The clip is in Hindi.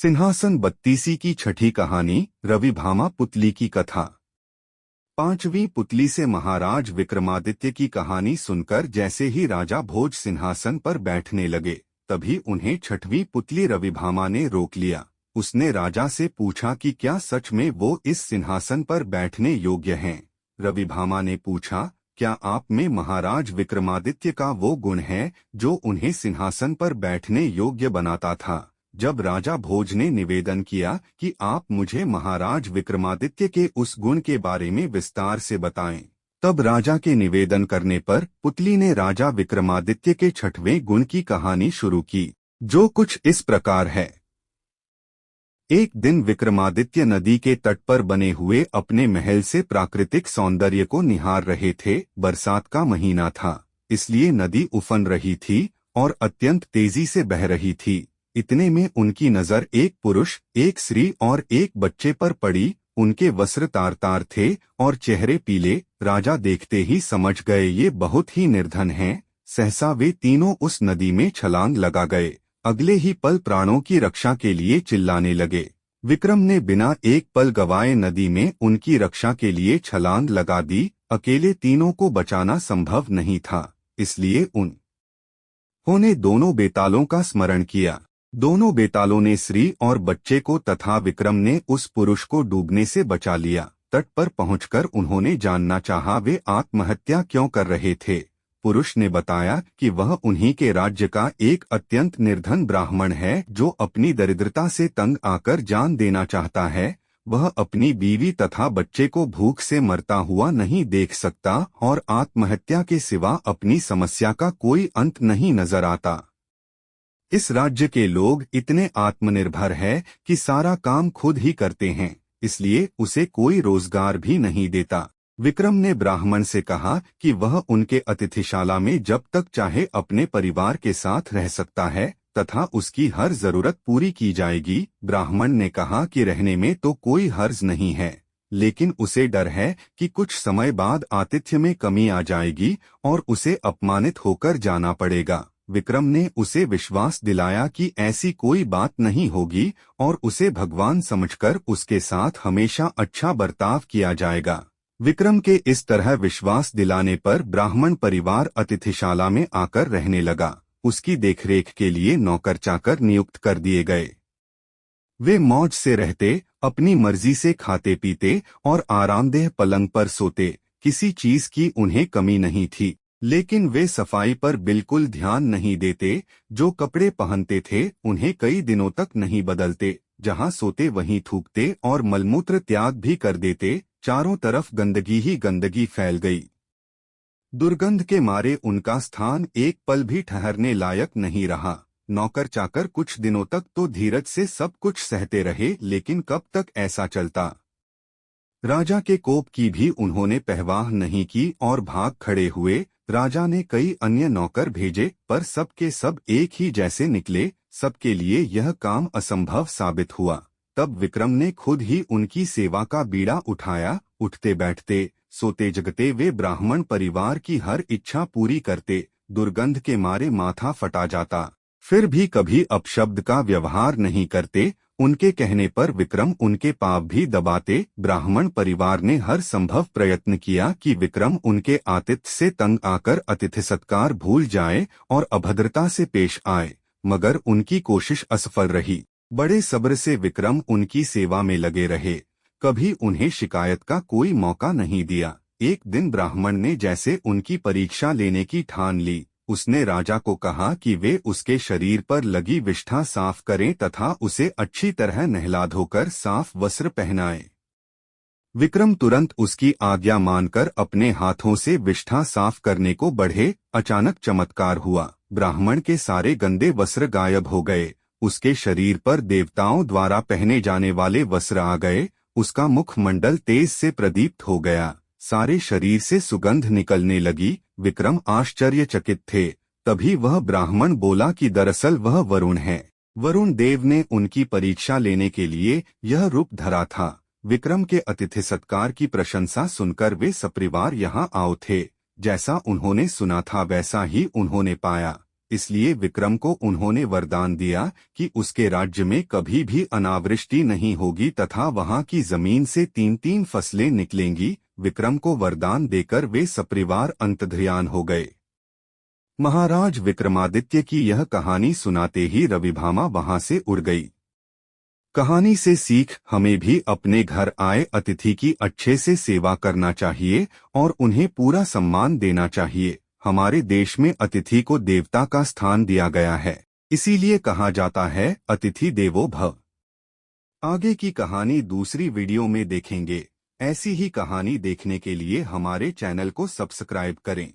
सिंहासन बत्तीसी की छठी कहानी रविभामा पुतली की कथा। पांचवी पुतली से महाराज विक्रमादित्य की कहानी सुनकर जैसे ही राजा भोज सिंहासन पर बैठने लगे, तभी उन्हें छठवीं पुतली रविभामा ने रोक लिया। उसने राजा से पूछा कि क्या सच में वो इस सिंहासन पर बैठने योग्य हैं। रविभामा ने पूछा, क्या आप में महाराज विक्रमादित्य का वो गुण है जो उन्हें सिंहासन पर बैठने योग्य बनाता था। जब राजा भोज ने निवेदन किया कि आप मुझे महाराज विक्रमादित्य के उस गुण के बारे में विस्तार से बताएं, तब राजा के निवेदन करने पर पुतली ने राजा विक्रमादित्य के छठवें गुण की कहानी शुरू की, जो कुछ इस प्रकार है। एक दिन विक्रमादित्य नदी के तट पर बने हुए अपने महल से प्राकृतिक सौंदर्य को निहार रहे थे। बरसात का महीना था, इसलिए नदी उफन रही थी और अत्यंत तेजी से बह रही थी। इतने में उनकी नजर एक पुरुष, एक स्त्री और एक बच्चे पर पड़ी। उनके वस्त्र तार तार थे और चेहरे पीले। राजा देखते ही समझ गए ये बहुत ही निर्धन हैं। सहसा वे तीनों उस नदी में छलांग लगा गए। अगले ही पल प्राणों की रक्षा के लिए चिल्लाने लगे। विक्रम ने बिना एक पल गवाए नदी में उनकी रक्षा के लिए छलांग लगा दी। अकेले तीनों को बचाना संभव नहीं था, इसलिए उन्होंने दोनों बेतालों का स्मरण किया। दोनों बेतालों ने स्त्री और बच्चे को तथा विक्रम ने उस पुरुष को डूबने से बचा लिया। तट पर पहुंचकर उन्होंने जानना चाहा वे आत्महत्या क्यों कर रहे थे। पुरुष ने बताया कि वह उन्हीं के राज्य का एक अत्यंत निर्धन ब्राह्मण है जो अपनी दरिद्रता से तंग आकर जान देना चाहता है। वह अपनी बीवी तथा बच्चे को भूख से मरता हुआ नहीं देख सकता और आत्महत्या के सिवा अपनी समस्या का कोई अंत नहीं नजर आता। इस राज्य के लोग इतने आत्मनिर्भर है कि सारा काम खुद ही करते हैं, इसलिए उसे कोई रोजगार भी नहीं देता। विक्रम ने ब्राह्मण से कहा कि वह उनके अतिथिशाला में जब तक चाहे अपने परिवार के साथ रह सकता है तथा उसकी हर जरूरत पूरी की जाएगी। ब्राह्मण ने कहा कि रहने में तो कोई हर्ज नहीं है, लेकिन उसे डर है कि कुछ समय बाद आतिथ्य में कमी आ जाएगी और उसे अपमानित होकर जाना पड़ेगा। विक्रम ने उसे विश्वास दिलाया कि ऐसी कोई बात नहीं होगी और उसे भगवान समझकर उसके साथ हमेशा अच्छा बर्ताव किया जाएगा। विक्रम के इस तरह विश्वास दिलाने पर ब्राह्मण परिवार अतिथिशाला में आकर रहने लगा। उसकी देखरेख के लिए नौकर चाकर नियुक्त कर दिए गए। वे मौज से रहते, अपनी मर्जी से खाते पीते और आरामदेह पलंग पर सोते। किसी चीज की उन्हें कमी नहीं थी, लेकिन वे सफाई पर बिल्कुल ध्यान नहीं देते। जो कपड़े पहनते थे उन्हें कई दिनों तक नहीं बदलते। जहां सोते वहीं थूकते और मलमूत्र त्याग भी कर देते। चारों तरफ गंदगी ही गंदगी फैल गई। दुर्गंध के मारे उनका स्थान एक पल भी ठहरने लायक नहीं रहा। नौकर चाकर कुछ दिनों तक तो धीरज से सब कुछ सहते रहे, लेकिन कब तक ऐसा चलता। राजा के कोप की भी उन्होंने परवाह नहीं की और भाग खड़े हुए। राजा ने कई अन्य नौकर भेजे, पर सब के सब एक ही जैसे निकले। सबके लिए यह काम असंभव साबित हुआ। तब विक्रम ने खुद ही उनकी सेवा का बीड़ा उठाया। उठते बैठते, सोते जगते वे ब्राह्मण परिवार की हर इच्छा पूरी करते। दुर्गंध के मारे माथा फटा जाता, फिर भी कभी अपशब्द का व्यवहार नहीं करते। उनके कहने पर विक्रम उनके पाप भी दबाते। ब्राह्मण परिवार ने हर संभव प्रयत्न किया कि विक्रम उनके आतिथ्य से तंग आकर अतिथि सत्कार भूल जाए और अभद्रता से पेश आए, मगर उनकी कोशिश असफल रही। बड़े सब्र से विक्रम उनकी सेवा में लगे रहे, कभी उन्हें शिकायत का कोई मौका नहीं दिया। एक दिन ब्राह्मण ने जैसे उनकी परीक्षा लेने की ठान ली। उसने राजा को कहा कि वे उसके शरीर पर लगी विष्ठा साफ करें तथा उसे अच्छी तरह नहला धोकर साफ वस्त्र पहनाएं। विक्रम तुरंत उसकी आज्ञा मानकर अपने हाथों से विष्ठा साफ करने को बढ़े। अचानक चमत्कार हुआ, ब्राह्मण के सारे गंदे वस्त्र गायब हो गए। उसके शरीर पर देवताओं द्वारा पहने जाने वाले वस्त्र आ गए। उसका मुखमंडल तेज से प्रदीप्त हो गया, सारे शरीर से सुगंध निकलने लगी। विक्रम आश्चर्यचकित थे। तभी वह ब्राह्मण बोला कि दरअसल वह वरुण है। वरुण देव ने उनकी परीक्षा लेने के लिए यह रूप धरा था। विक्रम के अतिथि सत्कार की प्रशंसा सुनकर वे सपरिवार यहाँ आओ थे। जैसा उन्होंने सुना था वैसा ही उन्होंने पाया। इसलिए विक्रम को उन्होंने वरदान दिया कि उसके राज्य में कभी भी अनावृष्टि नहीं होगी तथा वहां की जमीन से 3-3 फसलें निकलेंगी। विक्रम को वरदान देकर वे सपरिवार अंतर्ध्यान हो गए। महाराज विक्रमादित्य की यह कहानी सुनाते ही रविभामा वहां से उड़ गई। कहानी से सीख, हमें भी अपने घर आए अतिथि की अच्छे से सेवा करना चाहिए और उन्हें पूरा सम्मान देना चाहिए। हमारे देश में अतिथि को देवता का स्थान दिया गया है, इसीलिए कहा जाता है अतिथि देवो भव। आगे की कहानी दूसरी वीडियो में देखेंगे। ऐसी ही कहानी देखने के लिए हमारे चैनल को सब्सक्राइब करें।